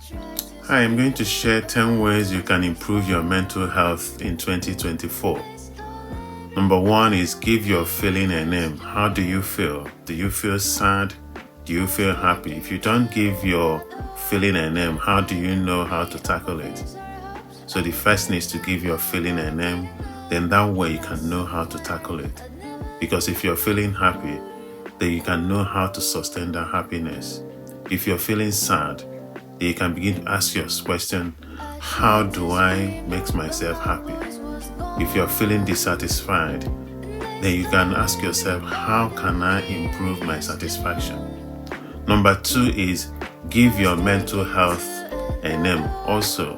Hi, I'm going to share 10 ways you can improve your mental health in 2024. Number one is give your feeling a name. How do you feel? Do you feel sad? Do you feel happy? If you don't give your feeling a name, how do you know how to tackle it? So the first thing is to give your feeling a name. Then that way you can know how to tackle it. Because if you're feeling happy, then you can know how to sustain that happiness. If you're feeling sad, you can begin to ask your question, how do I make myself happy? If you're feeling dissatisfied, then you can ask yourself, how can I improve my satisfaction? Number two is give your mental health a name also.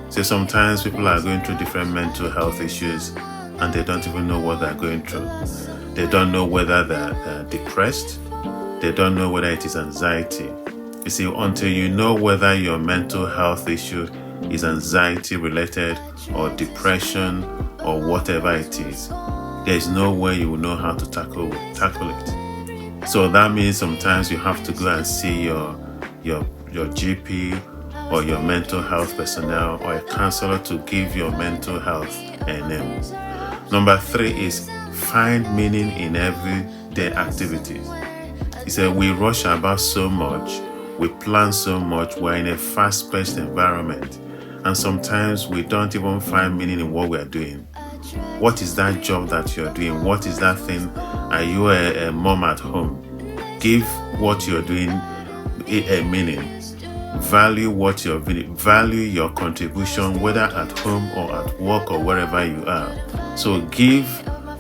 So sometimes people are going through different mental health issues and they don't even know what they're going through. They don't know whether they're depressed. They don't know whether it is anxiety. You see, until you know whether your mental health issue is anxiety related or depression or whatever it is, there is no way you will know how to tackle it. So that means sometimes you have to go and see your GP or your mental health personnel or a counselor to give your mental health a name. Number three is find meaning in everyday activities. He said we rush about so much, we plan so much, we're in a fast-paced environment, and sometimes we don't even find meaning in what we're doing. What is that job that you're doing? What is that thing? Are you a mom at home? Give what you're doing a meaning. Value what you're doing. Value your contribution, whether at home or at work or wherever you are. So give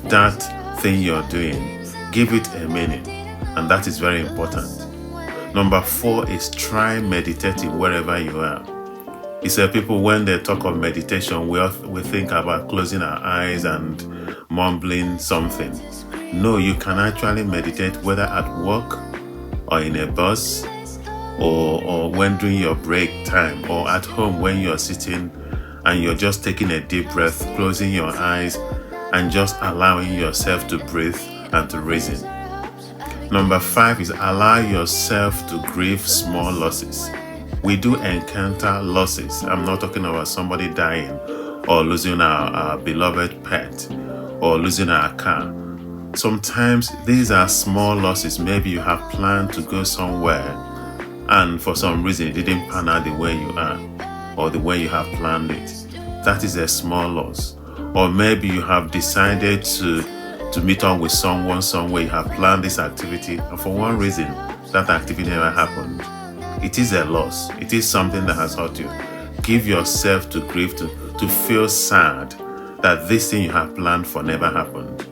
that thing you're doing, give it a meaning, and that is very important. Number four is try meditating wherever you are. He said people, when they talk of meditation, we think about closing our eyes and mumbling something. No, you can actually meditate whether at work or in a bus or when doing your break time or at home when you're sitting and you're just taking a deep breath, closing your eyes and just allowing yourself to breathe and to reason. Number five is allow yourself to grieve small losses. We do encounter losses. I'm not talking about somebody dying or losing our beloved pet or losing our car. Sometimes these are small losses. Maybe you have planned to go somewhere and for some reason it didn't pan out the way you are or the way you have planned it. That is a small loss. Or maybe you have decided to meet up with someone somewhere, you have planned this activity, and for one reason, that activity never happened. It is a loss. It is something that has hurt you. Give yourself to grieve, to feel sad that this thing you have planned for never happened.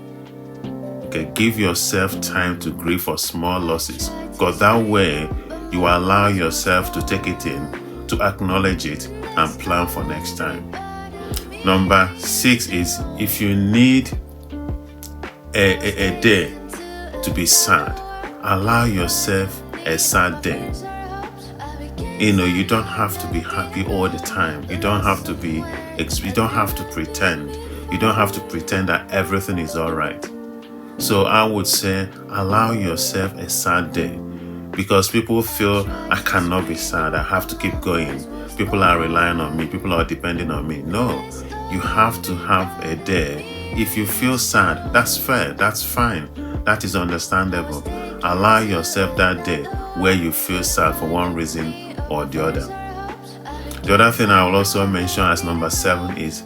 Okay, give yourself time to grieve for small losses, because that way you allow yourself to take it in, to acknowledge it, and plan for next time. Number six is if you need a day to be sad, allow yourself a sad day. You don't have to be happy all the time. You don't have to pretend. You don't have to pretend that everything is all right. So I would say allow yourself a sad day, because people feel I cannot be sad. I have to keep going. People are relying on me. People are depending on me. No, you have to have a day. If you feel sad, that's fair, that's fine, that is understandable. Allow yourself that day where you feel sad for one reason or the other. The other thing I will also mention as number 7 is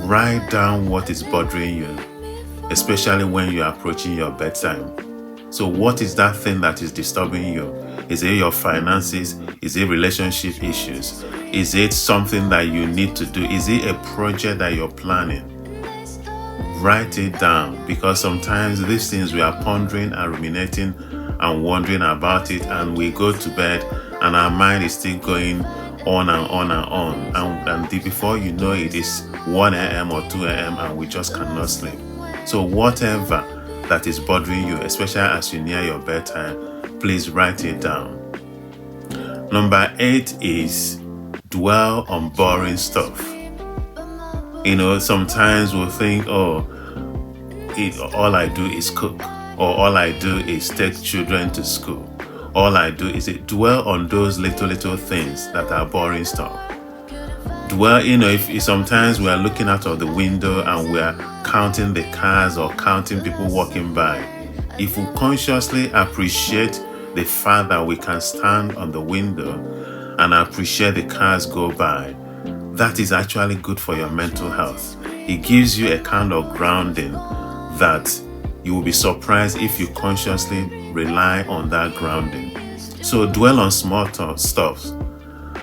write down what is bothering you, especially when you are approaching your bedtime. So what is that thing that is disturbing you? Is it your finances? Is it relationship issues? Is it something that you need to do? Is it a project that you're planning? Write it down, because sometimes these things we are pondering and ruminating and wondering about it, and we go to bed and our mind is still going on and on and on, and before you know it is 1 a.m. or 2 a.m. and we just cannot sleep. So whatever that is bothering you, especially as you near your bedtime, please write it down. Number 8 is dwell on boring stuff. Sometimes we'll think, all I do is cook, or all I do is take children to school, all I do is dwell on those little things that are boring stuff. Dwell, if sometimes we are looking out of the window and we are counting the cars or counting people walking by. If we consciously appreciate the fact that we can stand on the window and appreciate the cars go by, that is actually good for your mental health. It gives you a kind of grounding that you will be surprised if you consciously rely on that grounding. So dwell on small stuff.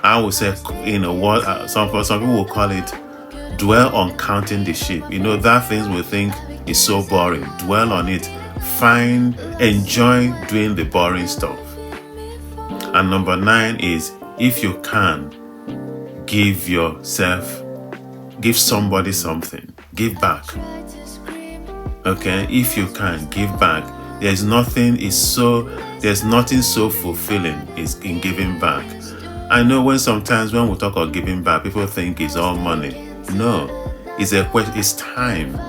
I would say, what some people will call it, dwell on counting the sheep. That things we think is so boring. Dwell on it. Enjoy doing the boring stuff. And number 9 is, if you can, give somebody something. Give back. Okay, if you can, give back. There's nothing so fulfilling is in giving back. I know sometimes when we talk of giving back, people think it's all money. No, it's time.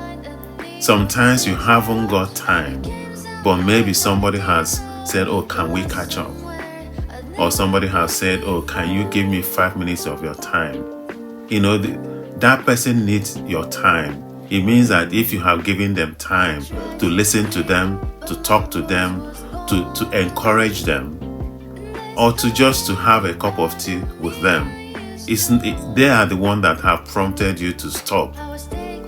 Sometimes you haven't got time, but maybe somebody has said, oh, can we catch up? Or somebody has said, oh, can you give me 5 minutes of your time? That person needs your time. It means that if you have given them time to listen to them, to talk to them, to encourage them, or to have a cup of tea with them, they are the one that have prompted you to stop.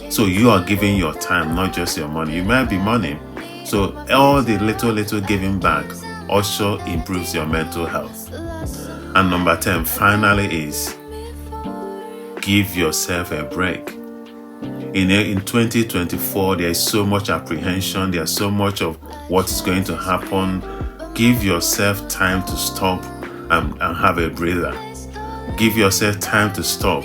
So you are giving your time, not just your money. You might be money. So all the little giving back also improves your mental health. And number 10, finally, is give yourself a break. In 2024, there is so much apprehension. There's so much of what is going to happen. Give yourself time to stop and have a breather. Give yourself time to stop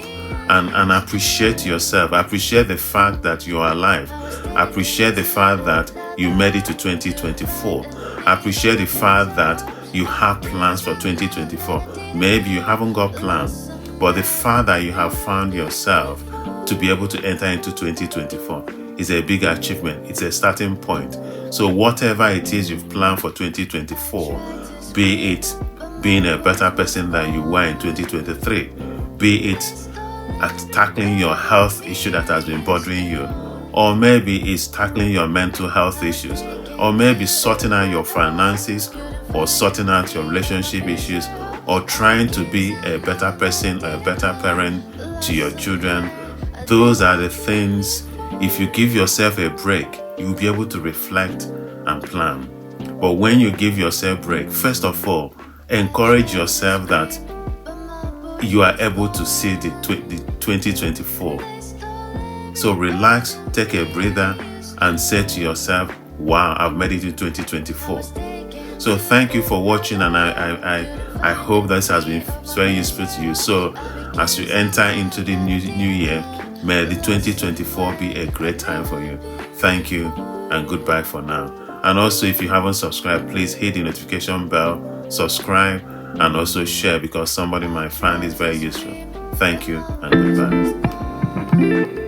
and appreciate yourself. Appreciate the fact that you are alive. Appreciate the fact that you made it to 2024. Appreciate the fact that you have plans for 2024. Maybe you haven't got plans, but the fact that you have found yourself to be able to enter into 2024 is a big achievement. It's a starting point. So whatever it is you've planned for 2024, be it being a better person than you were in 2023, be it at tackling your health issue that has been bothering you, or maybe it's tackling your mental health issues, or maybe sorting out your finances, or sorting out your relationship issues, or trying to be a better person or a better parent to your children. Those are the things, if you give yourself a break, you'll be able to reflect and plan. But when you give yourself a break, first of all, encourage yourself that you are able to see the 2024. So relax, take a breather, and say to yourself, wow, I've made it in 2024. So thank you for watching, and I hope this has been very useful to you. So as you enter into the new year, may the 2024 be a great time for you. Thank you, and goodbye for now. And also, if you haven't subscribed, please hit the notification bell, subscribe, and also share, because somebody might find this very useful. Thank you, and goodbye.